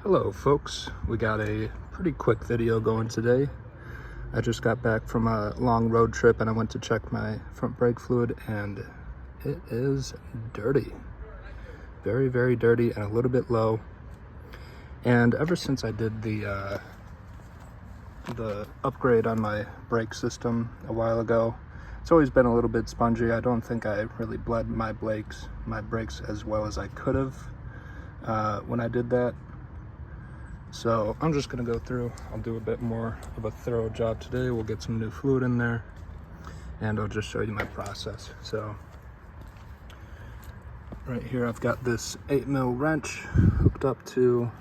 Hello folks, we got a pretty quick video going today. I just got back from a long road trip and I went to check my front brake fluid and it is dirty. Very, very dirty and a little bit low. And ever since I did the upgrade on my brake system a while ago, it's always been a little bit spongy. I don't think I really bled my brakes as well as I could have when I did that. So I'm just gonna go through, I'll do a bit more of a thorough job today. We'll get some new fluid in there and I'll just show you my process. So right here I've got this 8mm wrench hooked up to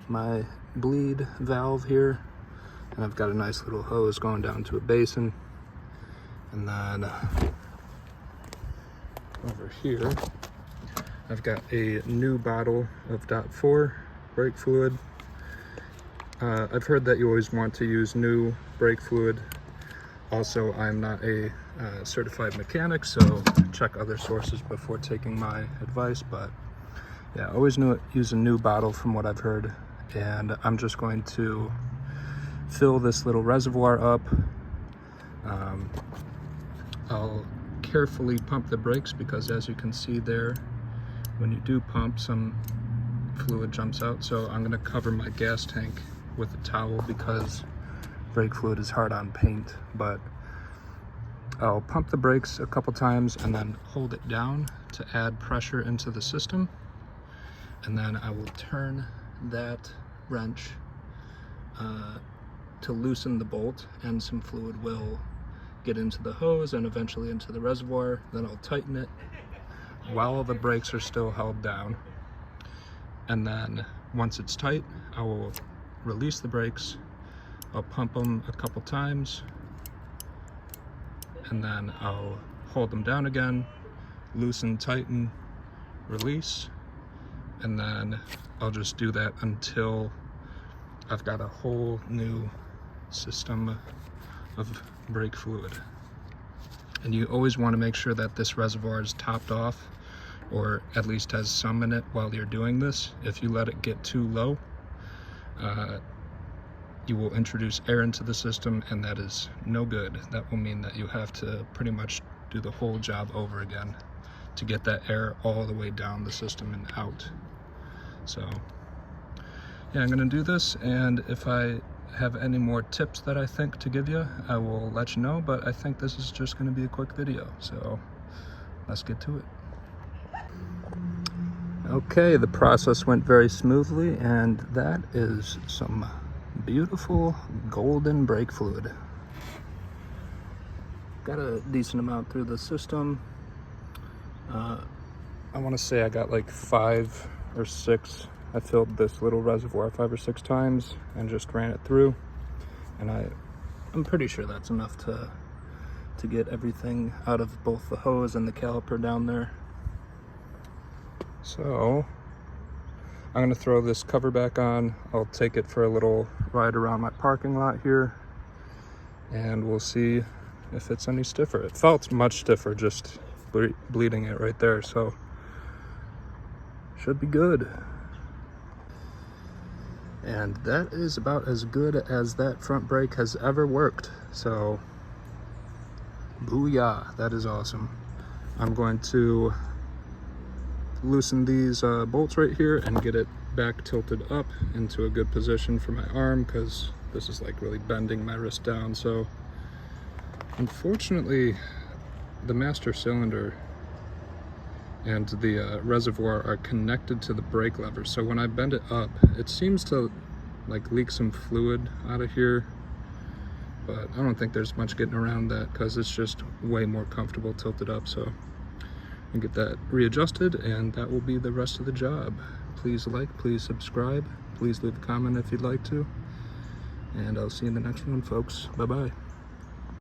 my bleed valve here, and I've got a nice little hose going down to a basin. And then over here I've got a new bottle of .4 brake fluid. I've heard that you always want to use new brake fluid. Also, I'm not a certified mechanic, so check other sources before taking my advice. But yeah, always use a new bottle from what I've heard. And I'm just going to fill this little reservoir up. I'll carefully pump the brakes because, as you can see there, when you do pump, some fluid jumps out. So I'm going to cover my gas tank with a towel because brake fluid is hard on paint. But I'll pump the brakes a couple times and then hold it down to add pressure into the system, and then I will turn that wrench to loosen the bolt, and some fluid will get into the hose and eventually into the reservoir. Then I'll tighten it while the brakes are still held down, and then once it's tight I will release the brakes. I'll pump them a couple times and then I'll hold them down again, loosen, tighten, release, and then I'll just do that until I've got a whole new system of brake fluid. And you always want to make sure that this reservoir is topped off, or at least has some in it while you're doing this. If you let it get too low, you will introduce air into the system, and that is no good. That will mean that you have to pretty much do the whole job over again to get that air all the way down the system and out. So yeah, I'm gonna do this, and if I have any more tips that I think to give you, I will let you know, but I think this is just gonna be a quick video, so let's get to it. Okay, the process went very smoothly, and that is some beautiful golden brake fluid. Got a decent amount through the system. I want to say I got like 5 or 6. I filled this little reservoir 5 or 6 times and just ran it through, and I'm pretty sure that's enough to get everything out of both the hose and the caliper down there. So I'm gonna throw this cover back on. I'll take it for a little ride around my parking lot here, and we'll see if it's any stiffer. It felt much stiffer just bleeding it right there, so should be good. And that is about as good as that front brake has ever worked. So booyah, that is awesome. I'm going to loosen these bolts right here and get it back tilted up into a good position for my arm, because this is like really bending my wrist down. So unfortunately the master cylinder and the reservoir are connected to the brake lever, so when I bend it up it seems to like leak some fluid out of here, but I don't think there's much getting around that because it's just way more comfortable tilted up. So and get that readjusted, and that will be the rest of the job. Please like, please subscribe, please leave a comment if you'd like to, and I'll see you in the next one, folks. Bye bye.